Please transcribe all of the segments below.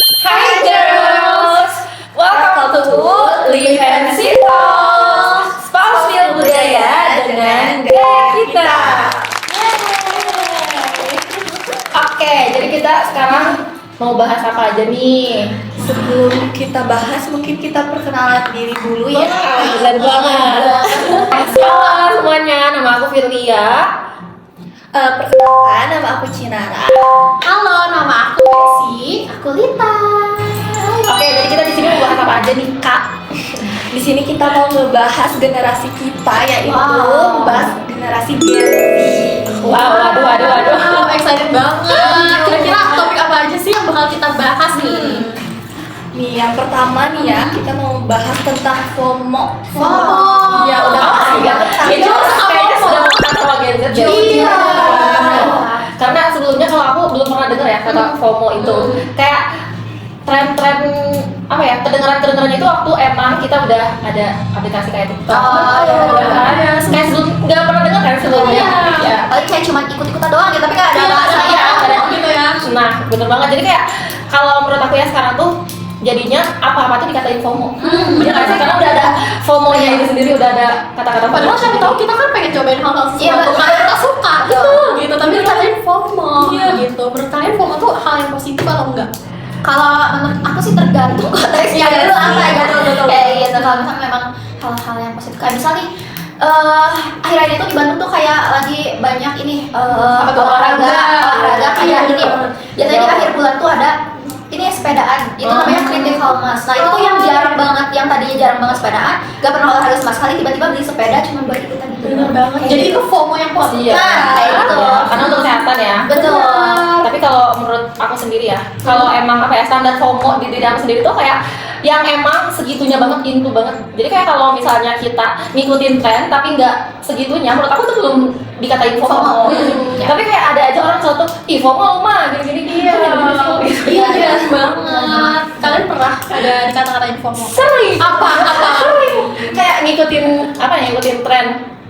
Hai girls, welcome to Live and See Talks, Spouse Feel Budaya dengan gaya kita. Oke, jadi kita sekarang mau bahas apa aja nih? Sebelum kita bahas, mungkin kita perkenalan diri dulu ya. Bener banget. Halo semuanya, nama aku Firlia. Perkenalkan, nama aku Cinara. Halo, nama aku Besi. Aku Lita. Oke, jadi kita di sini mau bahas apa aja nih, Kak? Di sini kita mau ngebahas generasi kita, yaitu membahas generasi Gen Z. Waduh. Wow, excited banget. Kira-kira topik apa aja sih yang bakal kita bahas nih? Nih, yang pertama nih ya, kita mau bahas tentang FOMO. FOMO. Iya, udah pasti ya. banget. Itu kayaknya sudah bukan sama Gen Z. Iya. Karena sebelumnya kalau aku belum pernah dengar ya kata FOMO itu. Kayak tren-tren apa ya, kedengarannya itu waktu emang kita udah ada aplikasi kayak TikTok. Iya. Kayak sebelum nggak pernah dengar kan sebelumnya. Iya. Paling kayak cuma ikut-ikutan doang gitu, tapi kan ada bahasanya ada gitu ya. Nah, bener banget. Jadi kayak kalau menurut aku ya sekarang tuh jadinya apa-apa tuh dikatain FOMO. Ya nggak sih? Karena udah ada FOMO-nya itu sendiri, udah ada kata-kata FOMO. Padahal siapa tahu kita kan pengen cobain hal-hal sesuatu yang kita suka gitu, tapi dikatain FOMO gitu. Menurut kalian FOMO tuh hal yang positif atau enggak? Kalau menurut aku sih tergantung konteksnya dulu apa ya kayak gitu. Kalau misalnya memang hal-hal yang positif kayak misal nih akhir-akhir itu di Bandung tuh kayak lagi banyak ini olahraga kayak ini biasanya di akhir bulan tuh ada ini sepedaan, itu namanya critical mass. Nah itu tuh yang jarang banget, yang tadinya jarang banget sepedaan, gak pernah olahraga sama sekali, tiba-tiba beli sepeda cuma buat ikutan gitu. Bener banget. Jadi itu FOMO yang positif. Nah, kayak gitu. Karena untuk kesehatan ya. Betul. Tapi kalau menurut aku sendiri ya, kalau emang apa ya standar FOMO di diri aku sendiri tuh kayak yang emang segitunya banget, into banget. Jadi kayak kalau misalnya kita ngikutin tren tapi nggak segitunya, menurut aku tuh belum dikatain FOMO. Tapi kayak ada aja orang selalu tuh, ih FOMO mah gini-gini. Iya, jelas banget. Kalian pernah ada dikata-katain FOMO? Sering. Apa? Sering. Kayak ngikutin tren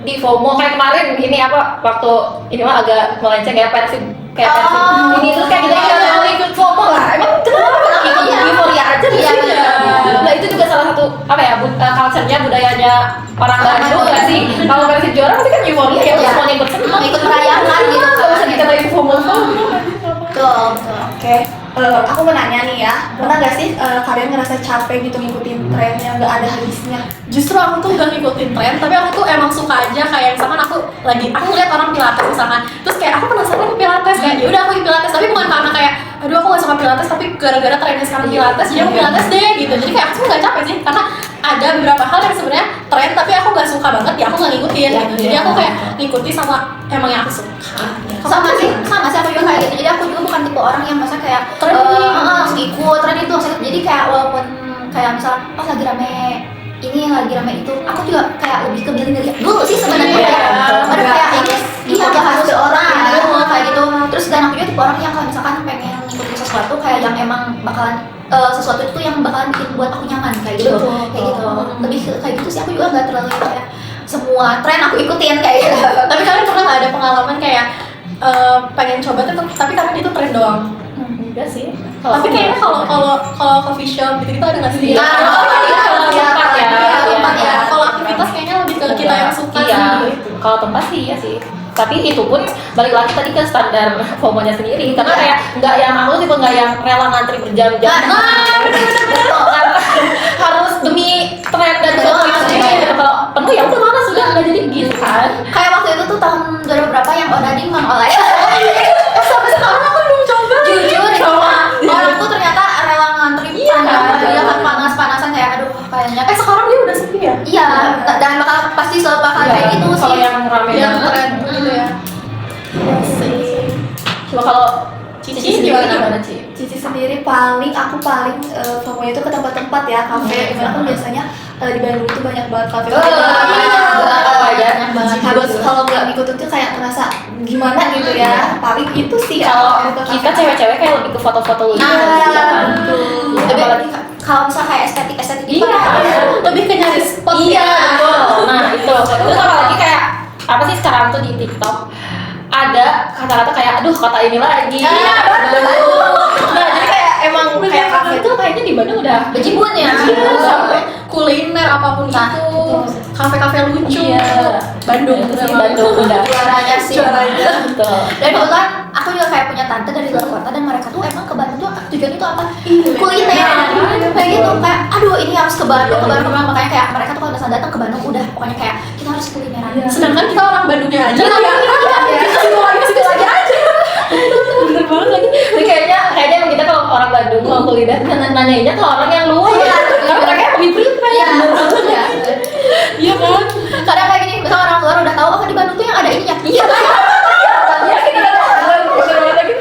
di FOMO. Kayak kemarin ini apa waktu ini mah agak melenceng ya Persib ini terus kayak kita mau ikut FOMO lah. Emang kenapa ikut euforia aja di sini? Nah itu juga salah satu apa ya culture-nya, budayanya orang Bandung nggak sih? Kalau Persib juara pasti kan euforia ya, semuanya ikut senang, Ikut merayakan gitu. Nggak usah dikatain FOMO. Betul. Oke, aku mau nanya nih ya, pernah gak sih kalian ngerasa capek gitu ngikutin tren yang gak ada habisnya? Justru aku tuh gak ngikutin tren, tapi aku tuh emang suka aja. Kayak misalkan aku ngeliat orang pilates misalkan, terus kayak aku penasaran ke pilates, kayak yaudah aku ikut pilates, tapi bukan karena kayak aduh aku gak suka pilates, tapi gara-gara trennya sekarang pilates jadi aku pilates deh gitu. Jadi kayak aku tuh gak capek sih, karena ada beberapa hal yang sebenarnya tren tapi aku gak suka banget, ya aku gak ngikutin gitu. Jadi aku kayak ngikuti sama emang yang aku suka. Sama sih aku juga kayak gitu. Jadi aku juga bukan tipe orang yang masa kayak harus ikut tren itu harus ikut. Jadi kayak walaupun kayak misal lagi rame ini lagi rame itu, aku juga kayak lebih ke milih dulu sih sebenarnya. Ada kayak ini gak harus orang kayak gitu. Terus dan aku juga tipe orang yang kalau misalkan pengen ngikutin sesuatu kayak yang emang bakalan sesuatu itu yang bakalan bikin buat aku nyaman kayak gitu. Kayak gitu. Lebih kayak gitu sih, aku juga nggak terlalu kayak semua tren aku ikutin kayak gitu. Tapi kalian pernah gak ada pengalaman kayak pengen coba tuh tapi karena itu tren doang? Enggak sih. Tapi kayaknya kalau coffee shop gitu ada nggak sih? Tempat ya. Kalau aktivitas kayaknya lebih ke kita yang suka sih. Kalau tempat sih iya sih. Tapi itu pun balik lagi tadi ke standar FOMO-nya sendiri. Karena kayak nggak yang aku tipe nggak yang rela ngantri berjam-jam. Harus demi tren dan FOMO itu sendiri. Kalau penuh ya udah mana sudah nggak jadi gitu kan. Kayak waktu itu tuh tahun 2000 berapa yang Odading Mang Oleh. Sampai sekarang aku belum coba. Jujur orang tuh ternyata rela ngantri panjang kan panas-panasan kayak aduh kayaknya Sekarang dia udah sepi ya? iya dan pasti selalu bakal kayak gitu sih. Kalau yang rame Yang banget tren gitu ya. Coba kalau Cici gimana Ci? Cici sendiri paling FOMO itu ke tempat-tempat ya, kafe. Dimana kan biasanya di Bandung itu banyak banget kafe. Harus kalau nggak ngikutin tuh kayak ngerasa gimana gitu ya. Paling itu sih Kalau kita cewek-cewek kayak lebih ke foto-foto gitu kan. Lebih kalau misalnya kayak estetik gitu Lebih ke nyari spot Iya, betul. Nah, itu. Terus apalagi kayak apa sih sekarang tuh di TikTok ada kata-kata kayak aduh kata ini lagi. Nah, jadi kayak emang kayak Bandung udah Bejibun ya. sampai kuliner apapun Nah, itu, betul. kafe-kafe lucu. Iya. Bandung Itu sih memang. Bandung udah. Juaranya sih. Betul. Dan kebetulan aku juga kayak punya tante dari luar kota dan mereka tuh emang ke Bandung tuh tujuannya tuh apa? Kuliner. Kayak gitu kayak aduh ini harus ke Bandung, makanya kayak mereka tuh kalau misalnya datang ke Bandung udah pokoknya kayak kita harus kulineran. Sedangkan kita orang Bandungnya aja ya. Kita situ lagi aja. Bener banget lagi. Jadi kayaknya emang kita kalau orang Bandung mau kuliner nanyainnya ke orang yang luar. Karena mereka lebih prepare. Iya, ya. Iya kan? Kadang kayak gini, misalnya orang luar udah tahu oh di Bandung tuh yang ada ininya. Iya. Iya kita udah bener banget lagi.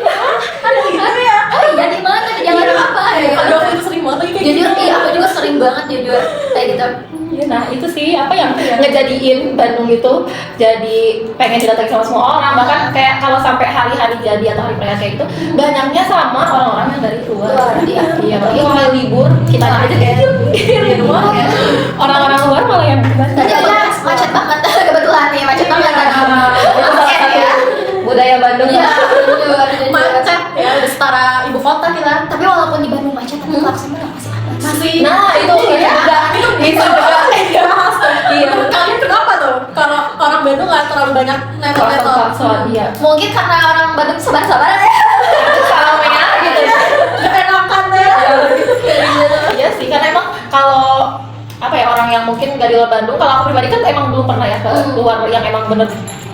Ada gimana ya? Oh iya di mana? Di jalan apa? Aduh, aku itu sering banget lagi kayak Jujur, gitu. iya aku juga sering banget jujur kayak gitu. Iya, nah itu sih apa yang ngejadiin Bandung itu jadi pengen didatangi sama semua orang, bahkan kayak kalau sampai hari-hari jadi atau hari perayaan kayak gitu banyaknya sama orang-orang yang dari luar. Iya. Iya, apalagi kalau hari libur kita aja kayak di rumah ya. Orang-orang luar malah yang ke Bandung. Tadi aja macet banget kebetulan nih macet banget kan. Itu salah satu budaya Bandung. Iya, jujur. Macet ya, udah setara ibu kota kita. Tapi walaupun di Bandung macet, tapi klaksonnya masih ada. Masih. Nah itu itu juga Iya. Kalian kenapa tuh? Kalau orang Bandung nggak terlalu banyak netot-netot. klakson. Iya. Mungkin karena orang Bandung sabar-sabar ya. Salah merah gitu. Enakan deh. Iya sih, karena emang kalau apa ya orang yang mungkin gak di luar Bandung, kalau aku pribadi kan emang belum pernah ya ke luar yang emang bener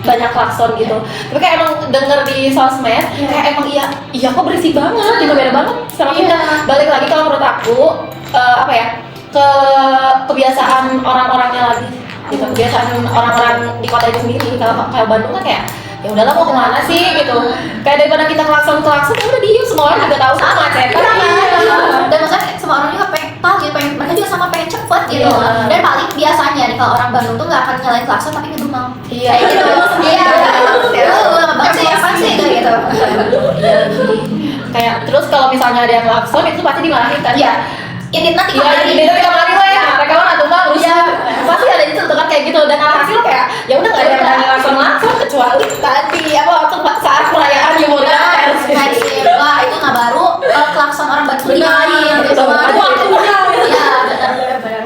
banyak klakson gitu. Tapi kayak emang denger di sosmed, kayak emang iya kok berisik banget, gitu beda banget sama kita. Balik lagi kalau menurut aku apa ya ke kebiasaan orang-orangnya lagi, gitu kebiasaan orang-orang di kota itu sendiri. Kalau kayak Bandung kan kayak ya udahlah mau kemana sih gitu, kayak daripada kita klakson ya udah diem, semua orang juga tahu sama cetak. Dan maksudnya semua orang juga pengen tahu gitu, mereka juga sama pengen cepet gitu. Iya. Dan paling biasanya nih kalau orang Bandung tuh nggak akan nyalain klakson tapi ngedumel. Iya. Kayak gitu. Iya. Lama banget sih apa sih kayak gitu. Kayak terus kalau misalnya ada yang klakson itu pasti dimarahin kan? Iya. Ini nanti Iya, ini tapi kemarin lah ya, mereka mah nggak tumbang, Iya. pasti ada itu kan kayak gitu, dan alhasil kayak ya udah nggak ada yang berani langsung kecuali tadi apa waktu saat perayaan Yumurian. Wah itu nggak baru klakson orang Bandung dimarahin gitu Betul. sama Aduh, waktunya. Iya benar.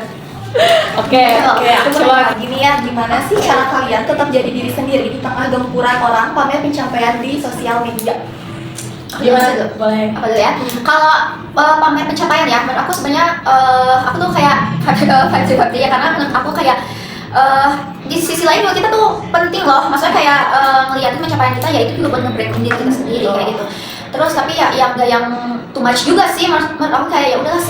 Oke, Aku mau coba nanya gini ya, gimana sih cara kalian tetap jadi diri sendiri di tengah gempuran orang pamer pencapaian di sosial media? Gimana tuh? Boleh. Apa dulu ya? Kalau pamer pencapaian ya, menurut aku sebenarnya aku tuh kayak 50-50 ya, karena menurut aku kayak di sisi lain juga kita tuh penting loh, maksudnya kayak ngeliatin pencapaian kita ya itu juga buat nge-branding diri kita sendiri kayak gitu. Terus tapi ya yang gak yang too much juga sih, menurut aku kayak ya udahlah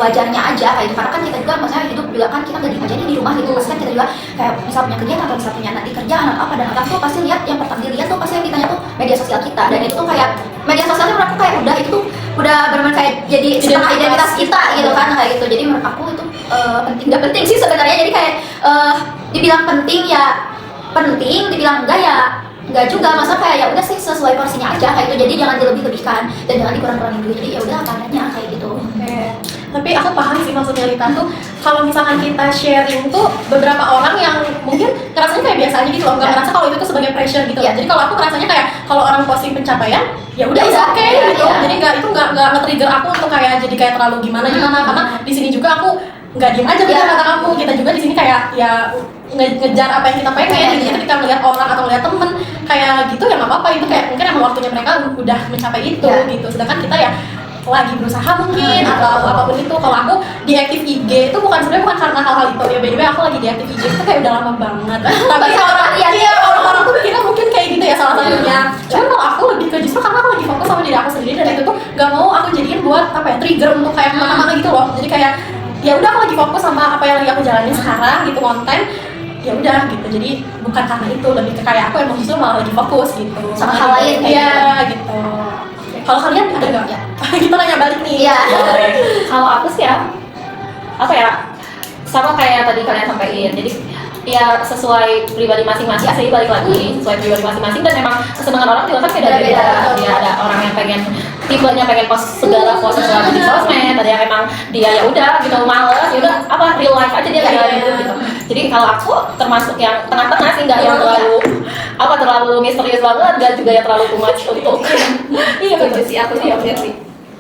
wajarnya aja kayak gitu, karena kan kita juga maksudnya hidup juga kan kita gak aja di rumah gitu, pasti kan kita juga kayak misal punya kerjaan atau misal punya anak di kerjaan atau apa, dan orang tuh pasti lihat yang pertama dilihat tuh pasti yang ditanya tuh media sosial kita, dan itu tuh kayak media sosial tuh menurut aku kayak udah itu tuh udah benar-benar kayak jadi setengah identitas kita gitu kan kayak gitu. Jadi menurut aku itu penting, gak penting sih sebenarnya, jadi kayak dibilang penting ya penting, dibilang enggak ya enggak juga, masa kayak ya udah sih sesuai porsinya aja kayak gitu. Jadi jangan dilebih-lebihkan dan jangan dikurang-kurangin dulu, jadi ya udah apa adanya kayak gitu. Tapi aku paham sih maksudnya Rita tuh, kalau misalkan kita sharing tuh beberapa orang yang mungkin ngerasanya kayak biasa aja gitu loh, nggak ngerasa kalau itu tuh sebagai pressure gitu loh. Iya. Jadi kalau aku ngerasanya kayak kalau orang posting pencapaian, ya udah Iya, oke iya, gitu. iya. Jadi itu nggak nge-trigger aku untuk kayak jadi kayak terlalu gimana karena di sini juga aku nggak diem aja dengan kata kamu. Kita juga di sini kayak ya ngejar apa yang kita pengen. Jadi ketika melihat orang atau melihat temen kayak gitu ya nggak apa-apa, itu kayak mungkin emang waktunya mereka udah mencapai itu gitu. Sedangkan kita ya lagi berusaha mungkin atau apapun itu. Kalau aku di aktif IG itu sebenarnya bukan karena hal-hal itu ya, by the way aku lagi di aktif IG itu kayak udah lama banget. Tapi orang-orang tuh mikirnya mungkin kayak gitu ya salah satunya. Cuman kalau aku lebih ke justru karena aku lagi fokus sama diri aku sendiri, dan itu tuh gak mau aku jadiin buat apa ya trigger untuk kayak kemana-mana gitu loh. Jadi kayak ya udah aku lagi fokus sama apa yang lagi aku jalanin sekarang gitu, konten ya udah gitu. Jadi bukan karena itu, lebih ke kayak aku emang justru malah lagi fokus gitu Sama hal lain kayak iya gitu. Kalau kalian ada nggak ya? Kita nanya balik nih. Iya. Kalau aku sih ya apa ya sama kayak tadi kalian sampaikan, jadi ya sesuai pribadi masing-masing sih, balik lagi sesuai pribadi masing-masing, dan memang kesenangan orang juga kan beda-beda. Ya ada orang yang pengen tipenya pengen post segala post sesuatu di sosmed, ada yang emang dia ya udah gitu males, ya udah apa real life aja dia kayak gitu. Jadi kalau aku termasuk yang tengah-tengah sih, nggak yang terlalu misterius banget, nggak juga yang terlalu too much untuk Iya betul sih, aku sih.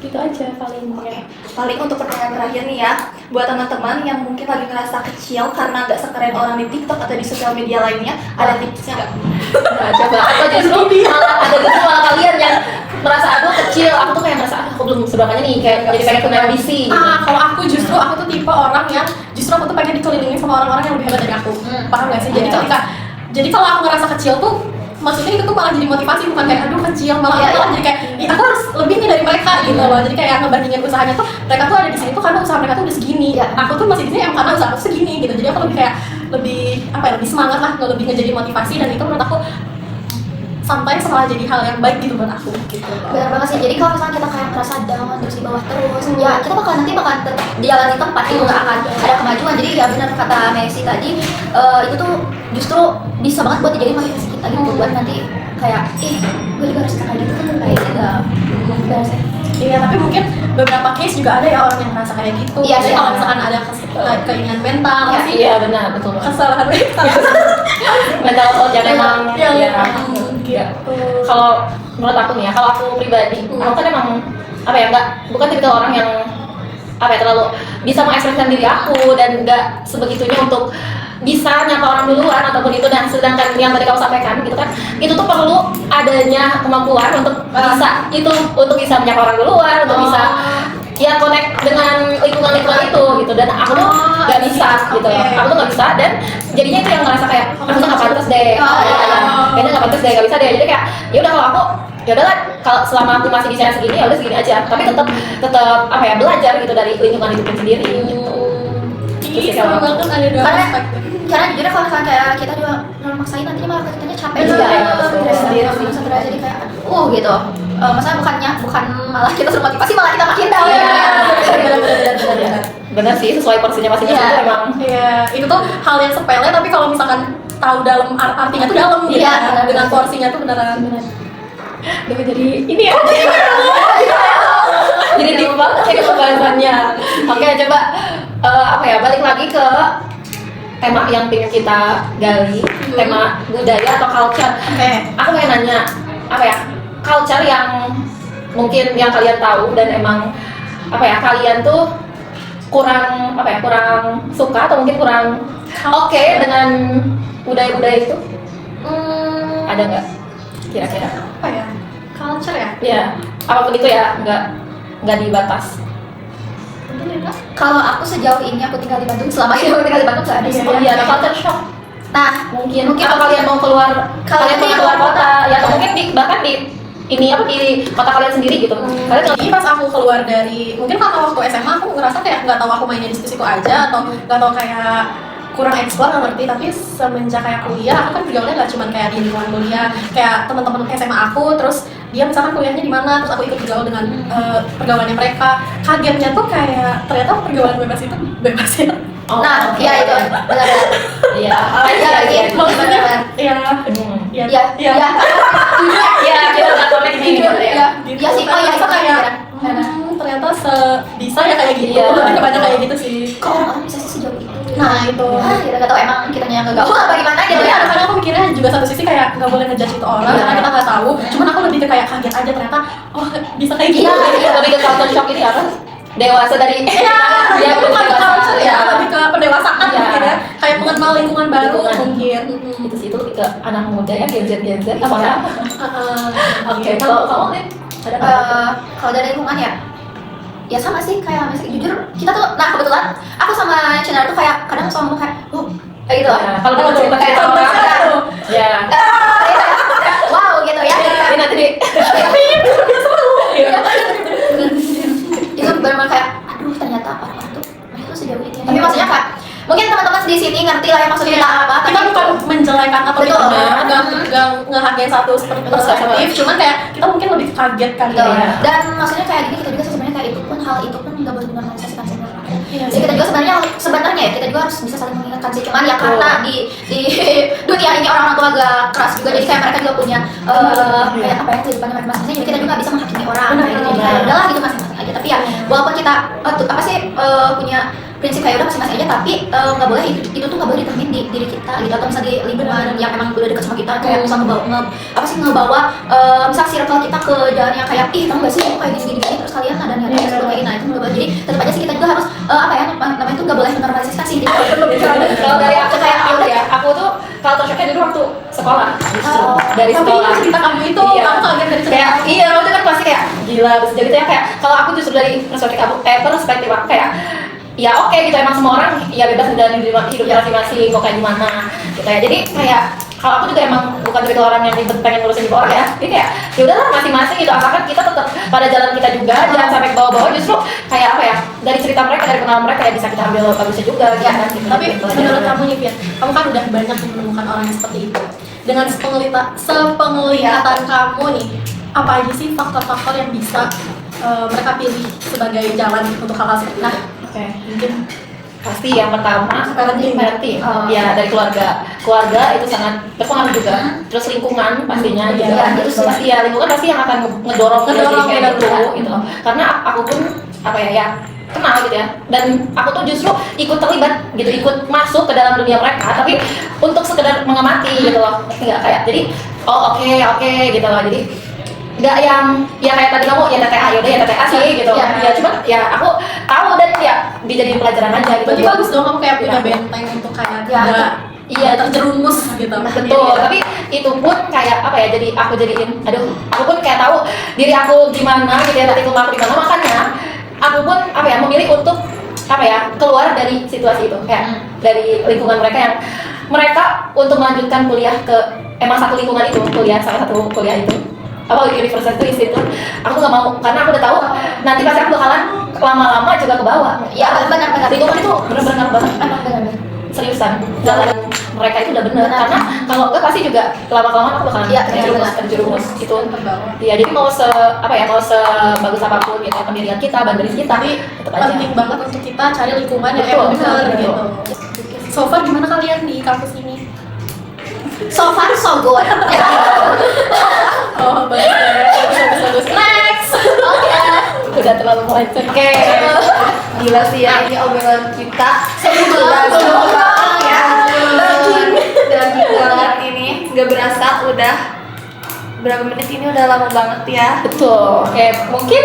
Gitu aja paling ya. Paling untuk pertanyaan terakhir nih ya, buat teman-teman yang mungkin lagi ngerasa kecil karena nggak sekeren orang di TikTok atau di sosial media lainnya, ada tipsnya nggak? Nah, coba atau justru malah kalian yang merasa aduh kecil, aku tuh kayak merasa aku belum seberapanya nih, kayak jadi pengen punya ambisi gitu. Kalau aku justru aku tuh tipe orang yang justru aku tuh pengen dikelilingi sama orang-orang yang lebih hebat dari aku. Paham gak sih? Jadi kalau aku ngerasa kecil tuh maksudnya itu tuh malah jadi motivasi, bukan kayak aduh kecil, malah jadi kayak aku harus lebih nih dari mereka gitu loh. Jadi kayak ngebandingin usahanya tuh mereka tuh ada di sini tuh karena usaha mereka tuh udah segini. Aku tuh masih di sini karena usaha aku segini gitu. Jadi aku lebih kayak lebih semangat lah, lebih ngejadi motivasi, dan itu menurut aku sampai setelah jadi hal yang baik gitu buat aku gitu. Benar banget sih. Jadi kalau misalnya kita kayak merasa down terus di bawah terus, ya kita nanti bakal tetap di jalan di tempat itu nggak akan ada kemajuan. Jadi ya benar kata Messi tadi, itu tuh justru bisa banget buat dijadiin motivasi kita gitu buat nanti kayak gue juga harus kayak gitu kan kayaknya nggak benar sih. Iya, tapi mungkin beberapa case juga ada ya orang yang merasa kayak gitu. Iya, Jadi iya. kalau misalkan ada keinginan mental, Iya benar, betul. kesalahan mental. Mental health yang emang yang ya. gitu. Kalau menurut aku nih ya, kalau aku pribadi, aku kan emang bukan tipikal orang yang terlalu bisa mengekspresikan diri aku dan nggak sebegitunya untuk bisa nyapa orang duluan ataupun itu. Dan sedangkan yang tadi kamu sampaikan gitu kan, itu tuh perlu adanya kemampuan untuk bisa menyapa orang duluan, untuk bisa ya connect dengan lingkungan itu gitu. Dan aku tuh nggak bisa gitu, aku tuh nggak bisa, dan jadinya itu yang ngerasa kayak aku tuh nggak pantas deh, kayaknya nggak pantas deh, nggak bisa deh. Jadi kayak ya udah kalau aku ya udahlah, kalau selama aku masih bisa segini ya udah segini aja, tapi tetap belajar gitu dari lingkungan itu sendiri gitu. Iya, seru banget ada dua aspek. Karena jujur kalau misalnya kayak kita juga maksain nantinya malah kitanya capek Iya, juga ya, betul. stres jadi kayak gitu. Maksudnya bukan malah kita suruh motivasi, malah kita makin down. Bener sih, sesuai porsinya masing-masing tuh emang. Iya, itu tuh hal yang sepele tapi kalau misalkan tahu dalam artinya tuh dalam gitu. Iya, Dengan porsinya tuh beneran. Jadi ini ya. Jadi deep banget ya pembahasannya. Oke, coba balik lagi ke tema yang pengen kita gali, tema budaya atau culture. Aku pengen nanya culture yang mungkin yang kalian tahu dan emang kalian tuh kurang suka atau mungkin kurang oke dengan budaya-budaya itu. Ada nggak kira-kira? Apa ya? Culture ya? Ya, apapun itu ya, nggak dibatas. Mungkin ya. Kalau aku sejauh ini aku tinggal di Bandung, selama ini aku tinggal di Bandung nggak ada sih. Iya, ada culture shock. Nah, Mungkin atau kalian mau keluar kota ya, atau mungkin bahkan di kota kalian sendiri gitu. Kalian Jadi pas aku keluar dari, mungkin karena waktu SMA aku ngerasa kayak nggak tahu aku mainnya di situ aja, atau nggak tahu kayak kurang eksplor, nggak ngerti. Tapi semenjak kayak kuliah, aku kan bergaulnya nggak cuma kayak di lingkungan kuliah, kayak teman-teman SMA aku, terus dia misalkan kuliahnya di mana, terus aku ikut bergaul dengan pergaulannya mereka. Kagetnya tuh kayak ternyata pergaulan bebas itu bebas ya. nah, iya itu benar-benar. Iya. Maksudnya ya Kita nggak connect nih. Iya sih, oh iya itu kayak benar. ternyata bisa ya kayak gitu. Iya. Lebih kebanyakan kayak gitu sih. Kok orang bisa sih sejauh itu? Nah itu. Kita nggak tahu emang kitanya yang ngegaul apa gimana gitu ya. Kadang aku mikirnya juga satu sisi kayak nggak boleh ngejudge itu orang karena kita nggak tahu. Cuman aku lebih ke kayak kaget aja ternyata bisa kayak gitu. Lebih ke culture shock ini apa? Dewasa dari Ya bukan dewasa, culture ya, lebih ke pendewasaan Iya. mungkin ya. Kayak mengenal lingkungan baru Lingkungan. mungkin. itu sih, itu lebih ke anak muda ya, Gen Z apa ya? Oke, kalau kamu nih ada Kalau dari lingkungan ya sama sih kayak misalnya jujur kita tuh, nah kebetulan aku sama Chandra tuh kayak kadang suka ngomong kayak kayak gitu loh. kalau mau cerita kayak orang ya Wow gitu ya. ini nanti di Itu benar-benar kayak aduh ternyata orang tuh mereka tuh sejauh ini. Tapi maksudnya Kak, mungkin teman-teman di sini ngerti lah ya maksudnya kita apa. Kita bukan menjelekan atau Betul. nggak ngehargain satu perspektif, cuman kayak kita mungkin lebih kaget kali Betul. ya. Dan maksudnya kayak gini, kita juga sebenarnya kayak hal itu pun nggak boleh dinormalisasikan sebenarnya. Iya. Jadi kita juga sebenarnya ya kita juga harus bisa saling mengingatkan sih. Cuman ya karena di dunia ini orang-orang tua agak keras juga, jadi kayak mereka juga punya kayak apa ya kehidupannya masing-masing. Jadi kita juga nggak bisa menghakimi orang. Benar, Kayak gitu. benar. Jadi kayak udahlah gitu masing-masing aja. Tapi ya walaupun kita punya prinsip kayak udah masing-masing aja, tapi nggak boleh itu tuh nggak boleh ditemuin di diri kita gitu, atau misalnya di lingkungan yang emang udah dekat sama kita, kayak misal ngebawa misal circle kita ke jalan yang kayak ih tau nggak sih kayak gini terus kalian ada niatan kayak gini, nah itu nggak boleh. Jadi tetap aja sih kita juga harus namanya itu nggak boleh menormalisasi diri. Kalau dari aku kayak aku tuh kalau shocknya dulu waktu sekolah justru dari Tapi sekolah. cerita kamu itu Iya. kamu kaget dari cerita Kayak iya waktu itu kan pasti kayak gila terus jadi kayak kalau aku justru dari perspektif aku kayak ya oke gitu, emang semua orang ya bebas menjalani hidupnya masing-masing mau kayak gimana gitu ya. Jadi kayak kalau aku juga emang bukan tipikal orang yang ribet pengen ngurusin hidup orang ya, jadi kayak ya udahlah masing-masing gitu, asalkan kita tetap pada jalan kita juga, jangan sampai ke bawah-bawah. Justru kayak apa ya, dari cerita mereka, dari pengalaman mereka ya bisa kita ambil bagusnya juga gitu kan. Gitu. Tapi menurut kamu nih Pian, kamu kan udah banyak menemukan orang yang seperti itu. Dengan sepenglihatan kamu nih, apa aja sih faktor-faktor yang bisa mereka pilih sebagai jalan untuk hal-hal seperti itu? Oke, mungkin pasti yang pertama Parenting. ya dari keluarga itu sangat berpengaruh juga, terus lingkungan pastinya Iya, juga, itu terus sih. pasti ya lingkungan pasti yang akan ngedorong kita jadi kayak gitu benar-benar. gitu, karena aku pun apa ya kenal gitu ya, dan aku tuh justru ikut terlibat gitu, ikut masuk ke dalam dunia mereka, tapi untuk sekedar mengamati gitu loh, ngerti nggak, kayak jadi oh oke gitu loh, jadi nggak yang ya kayak tadi kamu ya TTA, yaudah ya TTA sih gitu ya, cuman ya aku tahu dan ya dijadiin pelajaran aja gitu. Berarti bagus dong kamu kayak punya Iya. benteng untuk kayak Ya, nggak iya terjerumus gitu. Betul, tapi itu pun kayak apa ya, jadi aku jadiin, aku pun kayak tahu diri aku gimana gitu ya, titik lemah aku di mana, makanya aku pun apa ya memilih untuk apa ya keluar dari situasi itu, kayak dari lingkungan mereka yang mereka untuk melanjutkan kuliah ke emang satu lingkungan itu, salah satu kuliah itu apa universitas itu institut, aku nggak mau karena aku udah tahu nanti pasti aku bakalan lama-lama juga ke bawah. Ya benar-benar Lingkungan itu benar-benar banget. emang benar-benar. Seriusan, jalan mereka itu udah benar, karena kalau enggak pasti juga lama-kelamaan aku bakalan Iya, terjerumus gitu. Terbawa. Iya, jadi mau sebagus apapun gitu pendirian kita, boundaries kita, Tapi tetap aja. penting banget untuk kita cari lingkungan yang Betul, emang benar betul. gitu. So far gimana kalian di kampus ini? So far so good. Oh bagus. Next. Udah terlalu melenceng. Oke. Gila sih ya, ini obrolan kita Seru udah banget. seru banget ya. Daging banget ini, nggak berasa udah berapa menit ini, udah lama banget ya. Betul. Oke, mungkin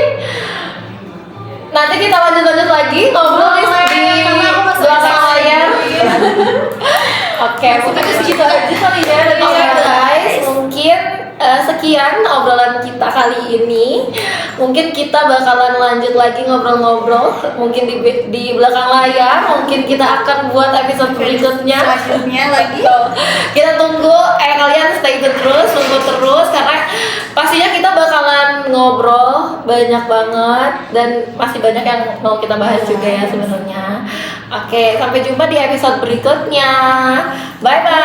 nanti kita lanjut lagi ngobrol di karena aku masih belakang excited. layar. Oke, mungkin segitu aja kali ya dari kita guys. Mungkin sekian obrolan kita kali ini. Mungkin kita bakalan lanjut lagi ngobrol-ngobrol. Mungkin di belakang layar. Mungkin kita akan buat episode berikutnya. Selanjutnya lagi. Kita tunggu, kalian stay tune terus, tunggu terus karena pastinya kita bakalan ngobrol banyak banget dan masih banyak yang mau kita bahas juga ya sebenarnya. Oke, sampai jumpa di episode berikutnya. Bye bye.